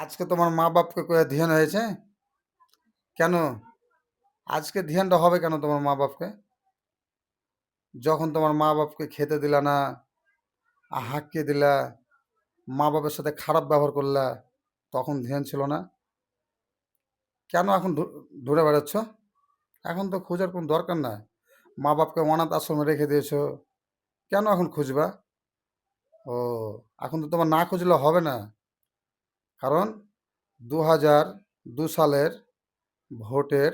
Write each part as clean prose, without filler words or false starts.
আজকে তোমার মা বাপকে কয়ে ধ্যান হয়েছে কেন? আজকে ধ্যানটা হবে কেন তোমার মা বাপকে? যখন তোমার মা বাপকে খেতে দিলা না, হাঁকিয়ে দিলা, মা বাপের সাথে খারাপ ব্যবহার করলা, তখন ধ্যান ছিল না? কেন এখন ঘুরে বেড়াচ্ছ? এখন তো খোঁজার কোনো দরকার নাই। মা বাপকে অনাথ আশ্রমে রেখে দিয়েছো, কেন এখন খুঁজবা? ও, এখন তো তোমার না খুঁজলে হবে না। কারণ 2002 সালের ভোটের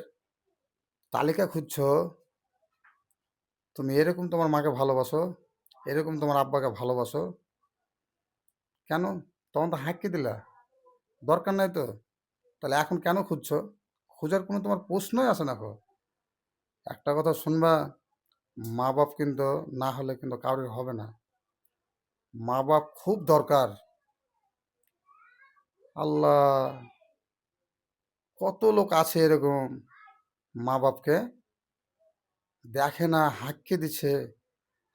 তালিকা খুঁজছো। তুমি এরকম তোমার মাকে ভালোবাসো, এরকম তোমার আব্বাকে ভালোবাসো, কেন তখন তো হাঁকিয়ে দিলা? দরকার নাই তো। তাহলে এখন কেন খুঁজছো? খোঁজার কোনো তোমার প্রশ্নই আসে না গো। একটা কথা শুনবা, মা বাপ কিন্তু না হলে কিন্তু কারোর হবে না। মা বাপ খুব দরকার। আল্লাহ, কত লোক আছে এরকম, মা বাপকে দেখে না, হাঁকিয়ে দিচ্ছে।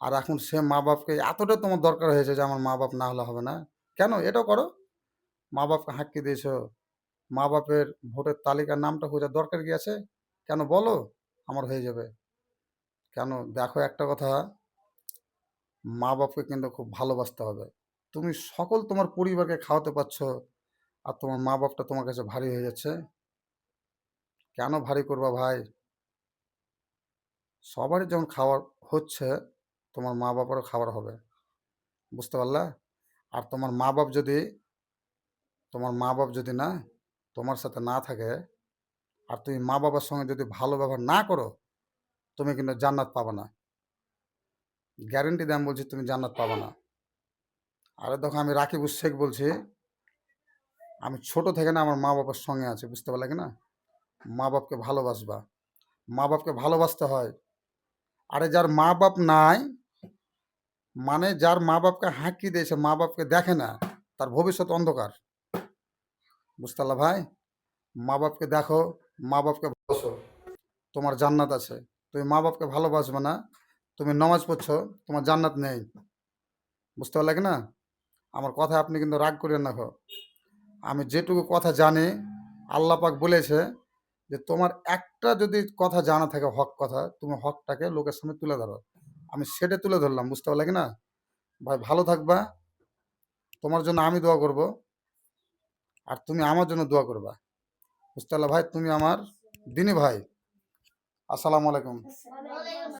আর এখন সে মা বাপকে এতটা তোমার দরকার হয়েছে যে আমার মা বাপ না হলে হবে না। কেন এটাও করো? মা বাপকে হাঁকিয়ে দিয়েছো, মা বাপের ভোটের তালিকার নামটা খোঁজার দরকার কি আছে? কেন বলো, আমার হয়ে যাবে। কেন দেখো, একটা কথা, মা বাপকে কিন্তু খুব ভালোবাসতে হবে। তুমি সকল তোমার পরিবারকে খাওয়াতে পারছো, আর তোমার মা বাপটা তোমার কাছে ভারী হয়ে যাচ্ছে। কেন ভারী করবা ভাই? সবারই যখন খাওয়ার হচ্ছে, তোমার মা বাবারও খাবার হবে। বুঝতে পারলা? আর তোমার মা বাপ যদি না তোমার সাথে না থাকে, আর তুমি মা বাবার সঙ্গে যদি ভালো ব্যবহার না করো, তুমি কিন্তু জান্নাত পাবে না। গ্যারেন্টি দাম বলছি, তুমি জান্নাত পাবে না। আরে দেখো, আমি রাকিবুল শেখ বলছি। আমি ছোট থেকে না আমার মা বাবার সঙ্গে আছি, বুঝতে পারলে কি না? মা বাপকে ভালোবাসবা, মা বাপকে ভালোবাসতে হয়। আরে যার মা বাপ নাই, মানে যার মা বাপকে হাঁকি দিয়েছে, মা বাপকে দেখে না, তার ভবিষ্যৎ অন্ধকার। বুঝতে পারলা ভাই? মা বাপকে দেখো, মা বাপকে ভালোবাসো, তোমার জান্নাত আছে। তুমি মা বাপকে ভালোবাসবে না, তুমি নমাজ পড়ছো, তোমার জান্নাত নেই। বুঝতে পারলে কি না? আমার কথা আপনি কিন্তু রাগ করেন না গো। আমি যেটুকু কথা জানি, আল্লাহ পাক বলেছে যে তোমার একটা যদি কথা জানা থাকে, হক কথা, তুমি হকটাকে লোকের সামনে তুলে ধরো। আমি সেটা তুলে ধরলাম। বুঝতে পারলে কি না? ভাই ভালো থাকবা, তোমার জন্য আমি দোয়া করব, আর তুমি আমার জন্য দোয়া করবা। বুঝতে পারলে ভাই? তুমি আমার দিনী ভাই। আসসালামু আলাইকুম।